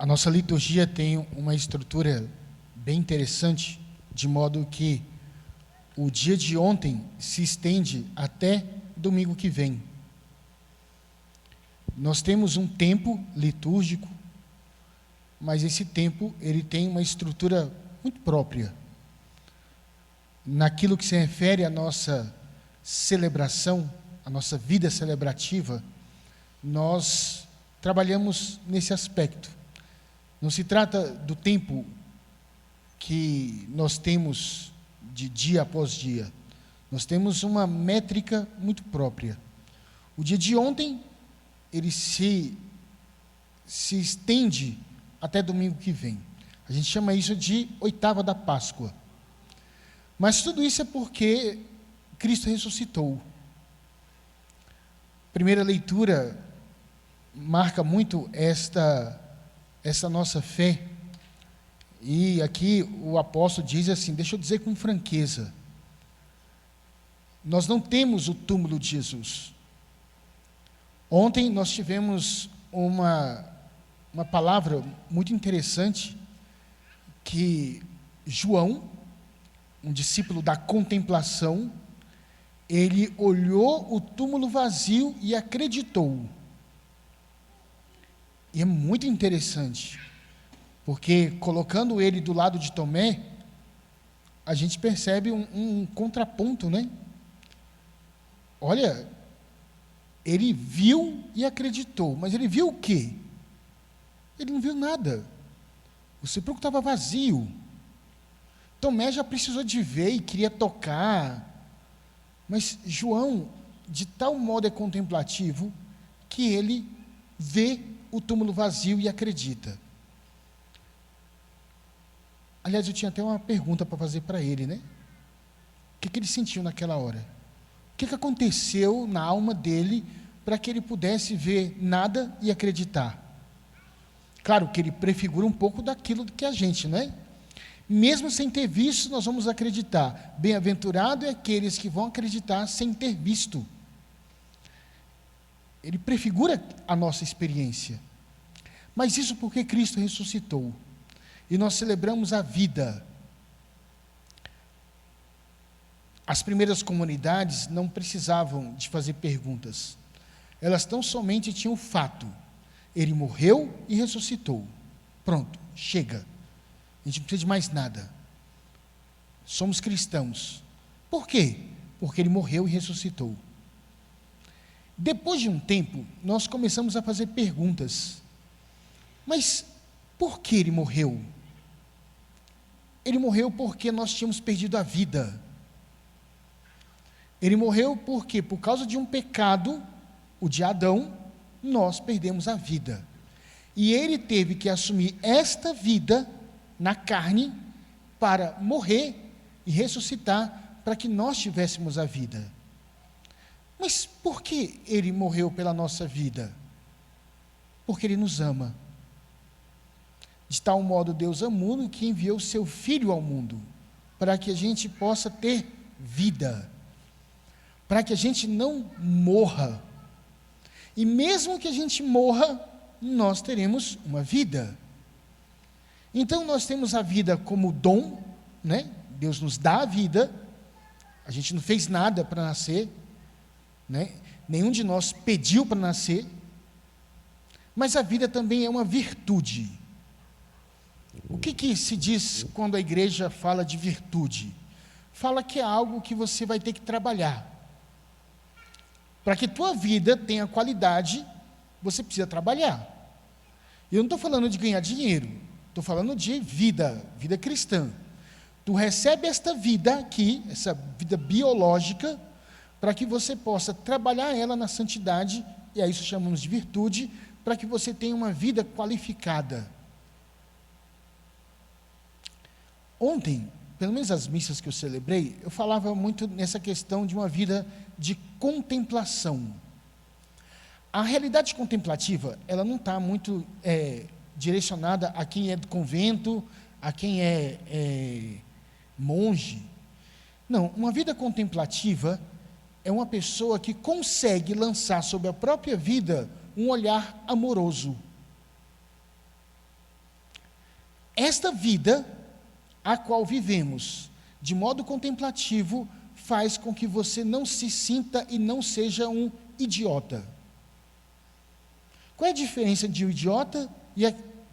A nossa liturgia tem uma estrutura bem interessante, de modo que o dia de ontem se estende até domingo que vem. Nós temos um tempo litúrgico, mas esse tempo ele tem uma estrutura muito própria. Naquilo que se refere à nossa celebração, à nossa vida celebrativa, nós trabalhamos nesse aspecto. Não se trata do tempo que nós temos de dia após dia. Nós temos uma métrica muito própria. O dia de ontem, ele se estende até domingo que vem. A gente chama isso de oitava da Páscoa. Mas tudo isso é porque Cristo ressuscitou. A primeira leitura marca muito esta nossa fé. E aqui o apóstolo diz assim, deixa eu dizer com franqueza, nós não temos o túmulo de Jesus. Ontem nós tivemos uma palavra muito interessante, que João, um discípulo da contemplação, ele olhou o túmulo vazio e acreditou. E é muito interessante, porque colocando ele do lado de Tomé, a gente percebe um contraponto, né? Olha, ele viu e acreditou, mas ele viu o quê? Ele não viu nada. O sepulcro estava vazio. Tomé já precisou de ver e queria tocar, mas João, de tal modo, é contemplativo, que ele vê o túmulo vazio e acredita. Aliás, eu tinha até uma pergunta para fazer para ele, né? O que ele sentiu naquela hora? O que aconteceu na alma dele para que ele pudesse ver nada e acreditar? Claro que ele prefigura um pouco daquilo que a gente, né? Mesmo sem ter visto, nós vamos acreditar. Bem-aventurado é aqueles que vão acreditar sem ter visto. Ele prefigura a nossa experiência. Mas isso porque Cristo ressuscitou. E nós celebramos a vida. As primeiras comunidades não precisavam de fazer perguntas. Elas tão somente tinham o fato. Ele morreu e ressuscitou. Pronto, chega. A gente não precisa de mais nada. Somos cristãos. Por quê? Porque ele morreu e ressuscitou. Depois de um tempo, nós começamos a fazer perguntas. Mas por que ele morreu? Ele morreu porque nós tínhamos perdido a vida. Ele morreu porque, por causa de um pecado, o de Adão, nós perdemos a vida. E ele teve que assumir esta vida na carne para morrer e ressuscitar para que nós tivéssemos a vida. Mas por que ele morreu pela nossa vida? Porque ele nos ama. De tal modo Deus ama o mundo que enviou o seu Filho ao mundo, para que a gente possa ter vida, para que a gente não morra. E mesmo que a gente morra, nós teremos uma vida. Então nós temos a vida como dom, né? Deus nos dá a vida, a gente não fez nada para nascer, né? Nenhum de nós pediu para nascer, mas a vida também é uma virtude. O que se diz quando a igreja fala de virtude? Fala que é algo que você vai ter que trabalhar. Para que tua vida tenha qualidade, você precisa trabalhar. Eu não estou falando de ganhar dinheiro, estou falando de vida cristã. Tu recebe esta vida aqui, essa vida biológica, para que você possa trabalhar ela na santidade, e a isso chamamos de virtude, para que você tenha uma vida qualificada. Ontem, pelo menos as missas que eu celebrei, eu falava muito nessa questão de uma vida de contemplação. A realidade contemplativa, ela não está muito direcionada a quem é do convento, a quem é monge. Não, uma vida contemplativa é uma pessoa que consegue lançar sobre a própria vida um olhar amoroso. Esta vida a qual vivemos, de modo contemplativo, faz com que você não se sinta e não seja um idiota. Qual é a diferença de um idiota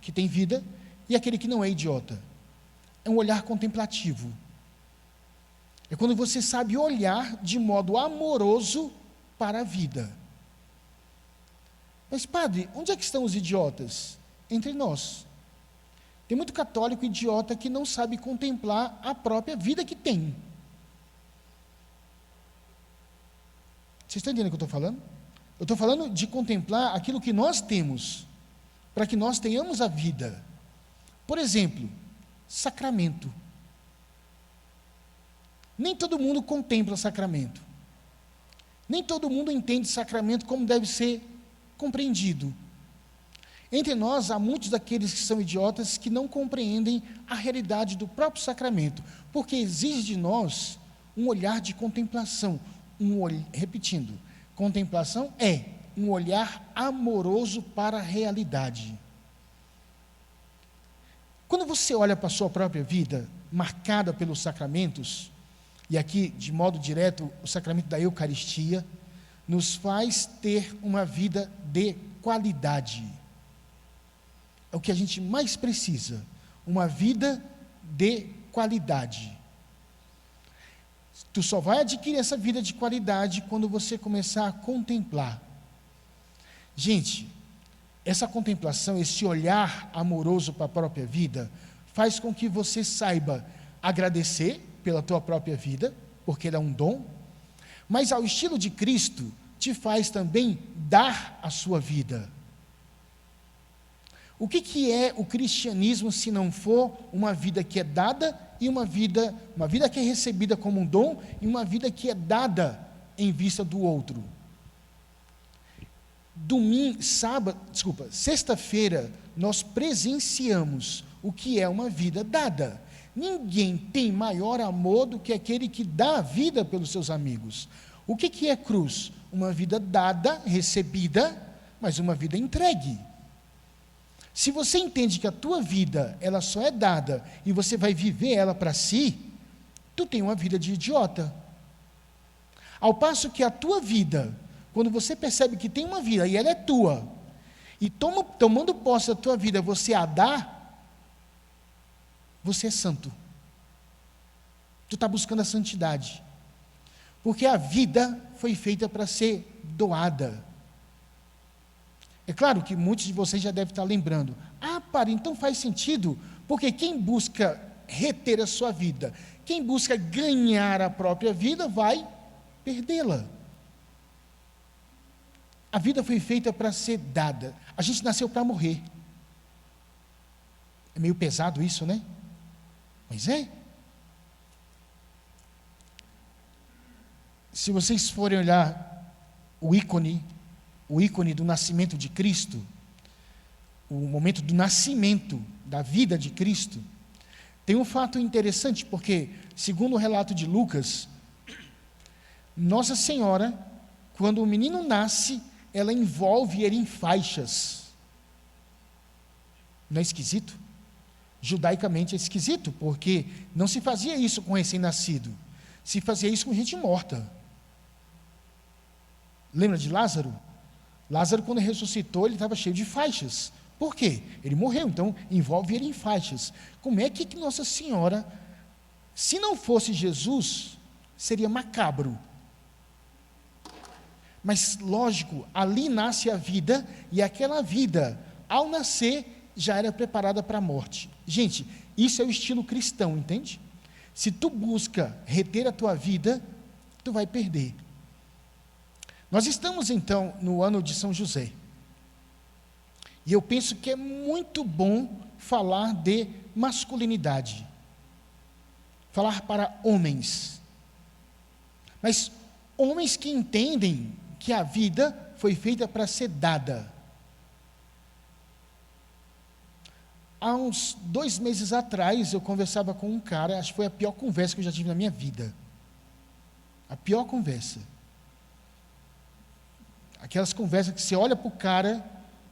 que tem vida e aquele que não é idiota? É um olhar contemplativo. É quando você sabe olhar de modo amoroso para a vida. Mas, padre, onde é que estão os idiotas? Entre nós. Tem muito católico idiota que não sabe contemplar a própria vida que tem. Vocês estão entendendo o que eu estou falando? Eu estou falando de contemplar aquilo que nós temos, para que nós tenhamos a vida. Por exemplo, sacramento. Nem todo mundo contempla sacramento. Nem todo mundo entende sacramento como deve ser compreendido. Entre nós, há muitos daqueles que são idiotas que não compreendem a realidade do próprio sacramento, porque exige de nós um olhar de contemplação. Repetindo, contemplação é um olhar amoroso para a realidade. Quando você olha para a sua própria vida, marcada pelos sacramentos, e aqui, de modo direto, o sacramento da Eucaristia, nos faz ter uma vida de qualidade. É o que a gente mais precisa, uma vida de qualidade. Tu só vai adquirir essa vida de qualidade quando você começar a contemplar. Gente, essa contemplação, esse olhar amoroso para a própria vida, faz com que você saiba agradecer pela tua própria vida, porque ela é um dom, mas ao estilo de Cristo, te faz também dar a sua vida. O que é o cristianismo se não for uma vida que é dada e uma vida que é recebida como um dom e uma vida que é dada em vista do outro? Sexta-feira, nós presenciamos o que é uma vida dada. Ninguém tem maior amor do que aquele que dá a vida pelos seus amigos. O que é cruz? Uma vida dada, recebida, mas uma vida entregue. Se você entende que a tua vida, ela só é dada e você vai viver ela para si, tu tem uma vida de idiota. Ao passo que a tua vida, quando você percebe que tem uma vida e ela é tua, e tomando posse da tua vida, você a dá, você é santo. Tu está buscando a santidade. Porque a vida foi feita para ser doada. É claro que muitos de vocês já devem estar lembrando. Então faz sentido, porque quem busca reter a sua vida, quem busca ganhar a própria vida, vai perdê-la. A vida foi feita para ser dada. A gente nasceu para morrer. É meio pesado isso, né? Mas é. Se vocês forem olhar o ícone do nascimento de Cristo, o momento do nascimento da vida de Cristo, tem um fato interessante, porque, segundo o relato de Lucas, Nossa Senhora, quando o menino nasce, ela envolve ele em faixas. Não é esquisito? Judaicamente é esquisito, porque não se fazia isso com recém-nascido, se fazia isso com gente morta. Lembra de Lázaro? Lázaro, quando ressuscitou, ele estava cheio de faixas. Por quê? Ele morreu, então envolve ele em faixas. Como é que Nossa Senhora, se não fosse Jesus, seria macabro. Mas, lógico, ali nasce a vida, e aquela vida, ao nascer, já era preparada para a morte. Gente, isso é o estilo cristão, entende? Se tu busca reter a tua vida, tu vai perder. Nós estamos, então, no ano de São José. E eu penso que é muito bom falar de masculinidade. Falar para homens. Mas homens que entendem que a vida foi feita para ser dada. Há uns 2 meses atrás, eu conversava com um cara, acho que foi a pior conversa que eu já tive na minha vida. A pior conversa. Aquelas conversas que você olha para o cara,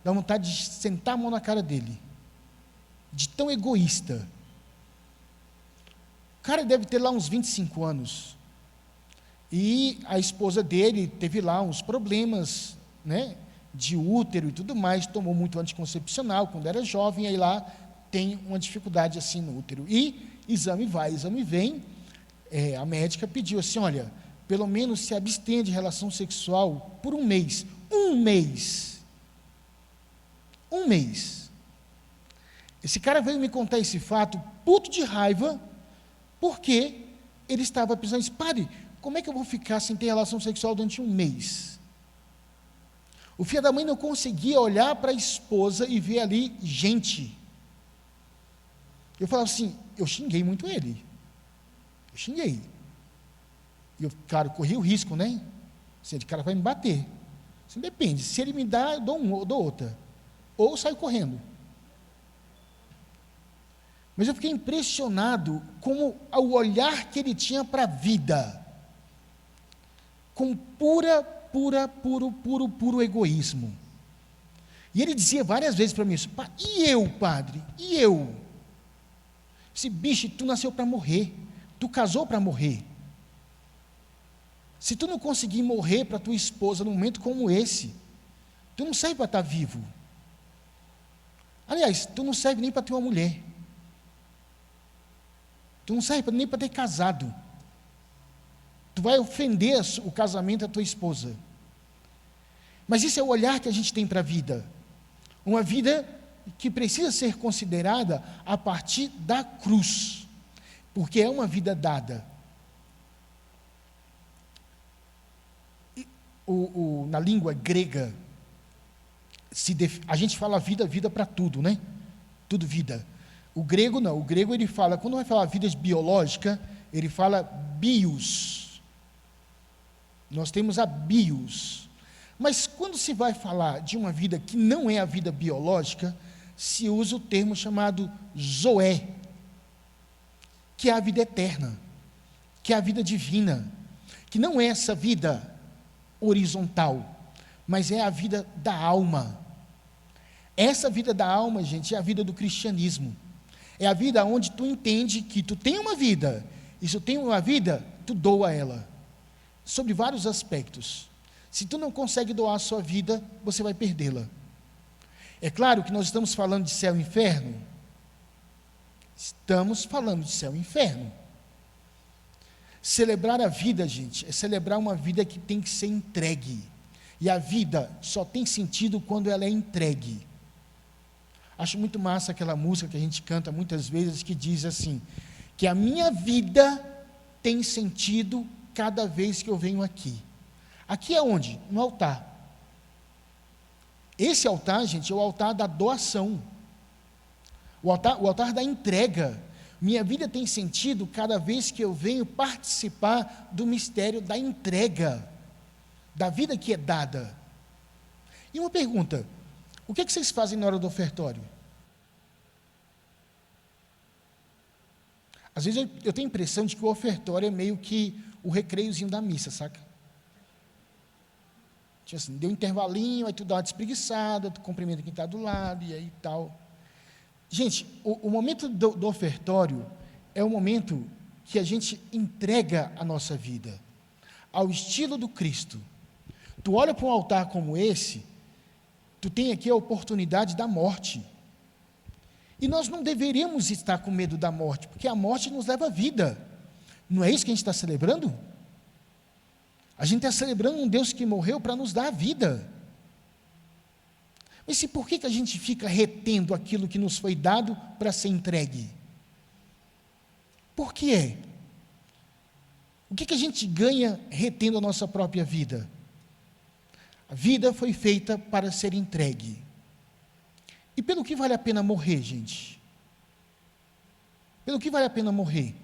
dá vontade de sentar a mão na cara dele. de tão egoísta. O cara deve ter lá uns 25 anos. E a esposa dele teve lá uns problemas, né, de útero e tudo mais, tomou muito anticoncepcional quando era jovem, aí lá tem uma dificuldade assim no útero. E exame vai, exame vem, a médica pediu assim, olha, pelo menos se abstenha de relação sexual por um mês. Um mês. Um mês. Esse cara veio me contar esse fato, puto de raiva, porque ele estava pensando assim, padre, como é que eu vou ficar sem ter relação sexual durante um mês? O filho da mãe não conseguia olhar para a esposa e ver ali gente. Eu falava assim, eu xinguei muito ele. Eu xinguei. E eu, cara, corri o risco, né? Assim, o cara vai me bater. Assim, depende, se ele me dá, eu dou uma, eu dou outra. Ou eu saio correndo. Mas eu fiquei impressionado com o olhar que ele tinha para a vida. Com puro egoísmo. E ele dizia várias vezes para mim isso, e eu, padre? E eu? Esse bicho, tu nasceu para morrer. Tu casou para morrer. Se tu não conseguir morrer para tua esposa num momento como esse, tu não serve para estar vivo. Aliás, tu não serve nem para ter uma mulher. Tu não serve nem para ter casado. Tu vai ofender o casamento da tua esposa. Mas isso é o olhar que a gente tem para a vida. Uma vida que precisa ser considerada a partir da cruz. Porque é uma vida dada. Na língua grega, a gente fala vida para tudo, né? Tudo vida. O grego não, o grego ele fala, quando vai falar vida biológica, ele fala bios. Nós temos a bios. Mas quando se vai falar de uma vida que não é a vida biológica, se usa o termo chamado zoé, que é a vida eterna, que é a vida divina, que não é essa vida horizontal, mas é a vida da alma. Essa vida da alma, gente, é a vida do cristianismo. É a vida onde tu entende que tu tem uma vida, e se tu tem uma vida, tu doa ela. Sobre vários aspectos. Se tu não consegue doar a sua vida, você vai perdê-la. É claro que nós estamos falando de céu e inferno. Estamos falando de céu e inferno. Celebrar a vida, gente, é celebrar uma vida que tem que ser entregue. E a vida só tem sentido quando ela é entregue. Acho muito massa aquela música que a gente canta muitas vezes, que diz assim, que a minha vida tem sentido cada vez que eu venho aqui. Aqui é onde? No altar. Esse altar, gente, é o altar da doação. O altar da entrega. Minha vida tem sentido cada vez que eu venho participar do mistério da entrega, da vida que é dada. E uma pergunta, o que vocês fazem na hora do ofertório? Às vezes eu tenho a impressão de que o ofertório é meio que o recreiozinho da missa, saca? Tipo assim, deu um intervalinho, aí tu dá uma despreguiçada, tu cumprimenta quem está do lado, e aí tal. Gente, o momento do ofertório é o momento que a gente entrega a nossa vida ao estilo do Cristo. Tu olha para um altar como esse, tu tem aqui a oportunidade da morte. E nós não deveríamos estar com medo da morte, porque a morte nos leva à vida. Não é isso que a gente está celebrando? A gente está celebrando um Deus que morreu para nos dar a vida. Mas por que a gente fica retendo aquilo que nos foi dado para ser entregue? Por que é? O que a gente ganha retendo a nossa própria vida? A vida foi feita para ser entregue. E pelo que vale a pena morrer, gente? Pelo que vale a pena morrer?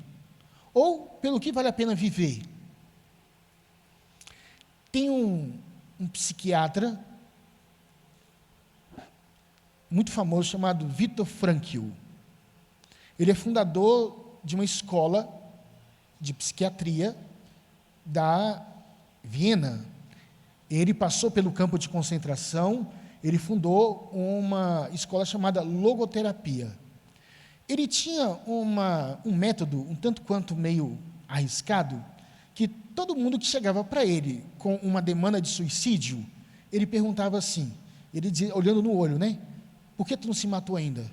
Ou pelo que vale a pena viver? Tem um psiquiatra muito famoso chamado Viktor Frankl. Ele é fundador de uma escola de psiquiatria da Viena. Ele passou pelo campo de concentração, ele fundou uma escola chamada logoterapia. Ele tinha um método um tanto quanto meio arriscado, que todo mundo que chegava para ele com uma demanda de suicídio, ele perguntava assim, ele dizia, olhando no olho, né? Por que tu não se matou ainda?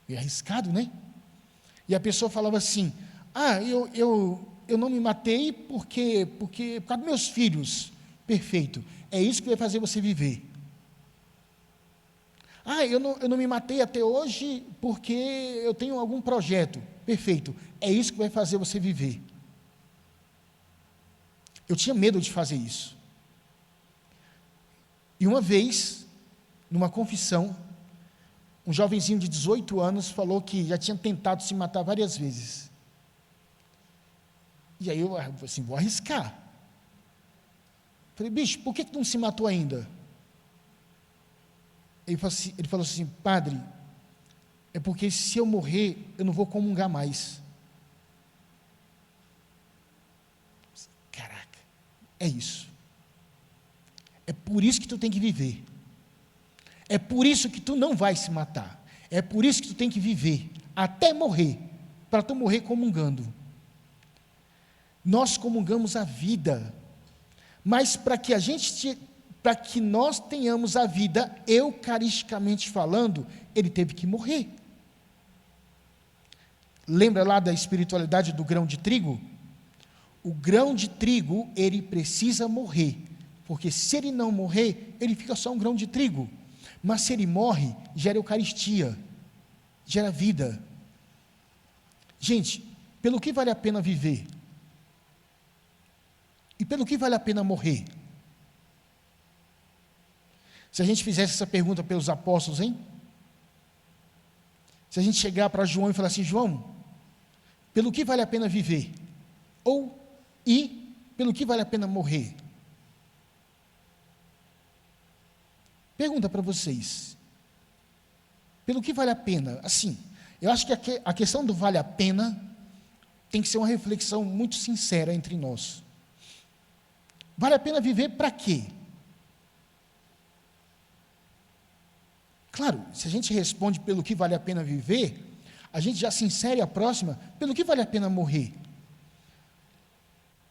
É arriscado, né? E a pessoa falava assim, eu não me matei por causa dos meus filhos. Perfeito, é isso que vai fazer você viver. Eu não me matei até hoje porque eu tenho algum projeto. Perfeito, é isso que vai fazer você viver. Eu tinha medo de fazer isso. E uma vez, numa confissão, um jovenzinho de 18 anos falou que já tinha tentado se matar várias vezes. E aí eu assim, vou arriscar. Falei, bicho, por que tu não se matou ainda? Ele falou assim, padre, é porque se eu morrer, eu não vou comungar mais. Caraca, é isso. É por isso que tu tem que viver. É por isso que tu não vai se matar. É por isso que tu tem que viver, até morrer, para tu morrer comungando. Nós comungamos a vida, mas para que nós tenhamos a vida, eucaristicamente falando, ele teve que morrer. Lembra lá da espiritualidade do grão de trigo? O grão de trigo, ele precisa morrer, porque se ele não morrer, ele fica só um grão de trigo. Mas se ele morre, gera eucaristia, gera vida. Gente, pelo que vale a pena viver? E pelo que vale a pena morrer? Se a gente fizesse essa pergunta pelos apóstolos, hein? Se a gente chegar para João e falar assim, João, pelo que vale a pena viver? Pelo que vale a pena morrer? Pergunta para vocês. Pelo que vale a pena? Assim, eu acho que a questão do vale a pena tem que ser uma reflexão muito sincera entre nós. Vale a pena viver para quê? Claro, se a gente responde pelo que vale a pena viver, a gente já se insere a próxima, pelo que vale a pena morrer?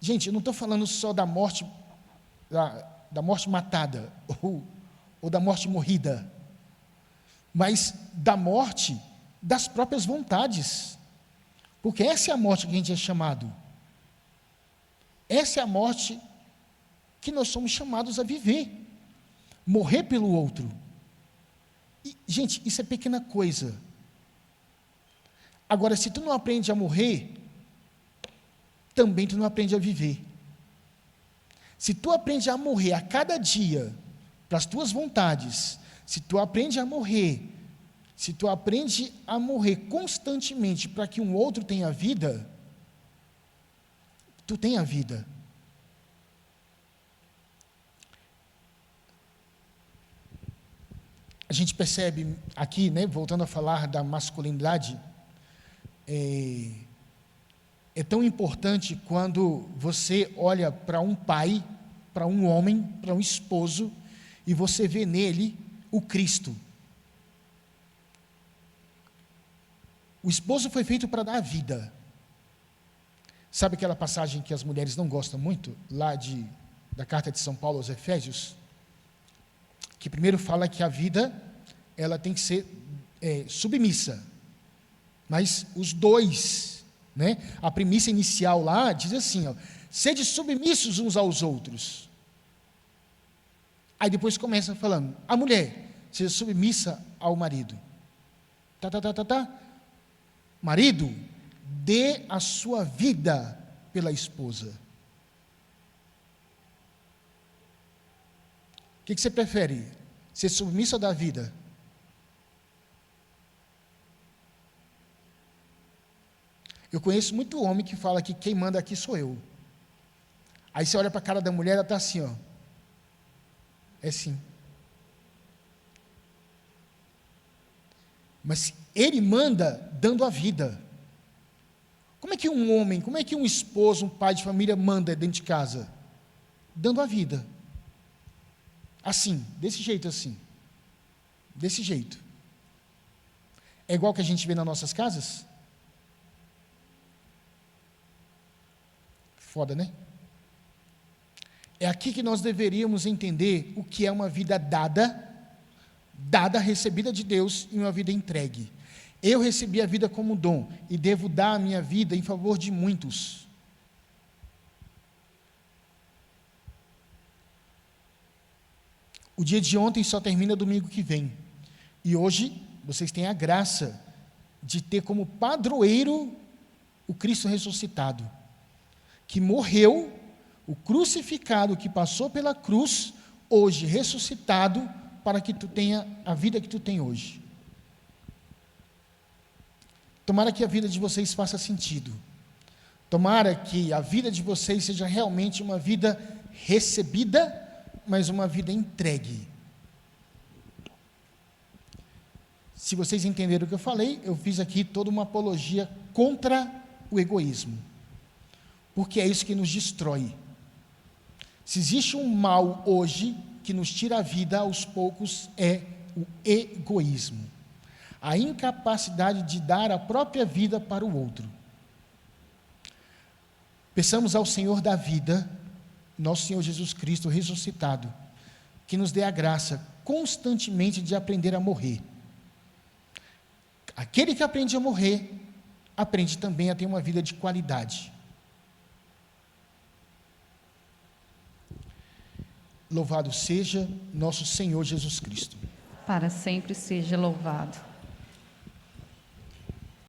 Gente, eu não estou falando só da morte, da morte matada, ou da morte morrida, mas da morte das próprias vontades, porque essa é a morte que a gente é chamado, essa é a morte que nós somos chamados a viver, morrer pelo outro. E, gente, isso é pequena coisa. Agora, se tu não aprende a morrer, também tu não aprende a viver. Se tu aprende a morrer a cada dia, para as tuas vontades, se tu aprende a morrer constantemente para que um outro tenha vida, tu tem a vida. A gente percebe aqui, né, voltando a falar da masculinidade, é tão importante quando você olha para um pai, para um homem, para um esposo, e você vê nele o Cristo. O esposo foi feito para dar a vida. Sabe aquela passagem que as mulheres não gostam muito, lá da carta de São Paulo aos Efésios? Que primeiro fala que a vida, ela tem que ser submissa. Mas os dois, né? A premissa inicial lá diz assim, sede submissos uns aos outros. Aí depois começa falando, a mulher, seja submissa ao marido. Marido, dê a sua vida pela esposa. O que você prefere? Ser submisso ou dar vida? Eu conheço muito homem que fala que quem manda aqui sou eu. Aí você olha para a cara da mulher, ela está assim, é sim. Mas ele manda dando a vida. Como é que um homem, como é que um esposo, um pai de família manda dentro de casa? Dando a vida. Assim, desse jeito assim. Desse jeito. é igual que a gente vê nas nossas casas? Foda, né? É aqui que nós deveríamos entender o que é uma vida dada, recebida de Deus, e uma vida entregue. Eu recebi a vida como dom, e devo dar a minha vida em favor de muitos. O dia de ontem só termina domingo que vem. E hoje, vocês têm a graça de ter como padroeiro o Cristo ressuscitado, que morreu, o crucificado, que passou pela cruz, hoje ressuscitado, para que tu tenha a vida que tu tem hoje. Tomara que a vida de vocês faça sentido. Tomara que a vida de vocês seja realmente uma vida recebida, mas uma vida entregue. Se vocês entenderam o que eu falei, eu fiz aqui toda uma apologia contra o egoísmo, porque é isso que nos destrói. Se existe um mal hoje que nos tira a vida aos poucos, é o egoísmo, a incapacidade de dar a própria vida para o outro. Peçamos ao Senhor da vida, nosso Senhor Jesus Cristo ressuscitado, que nos dê a graça constantemente de aprender a morrer. Aquele que aprende a morrer, aprende também a ter uma vida de qualidade. Louvado seja nosso Senhor Jesus Cristo. Para sempre seja louvado.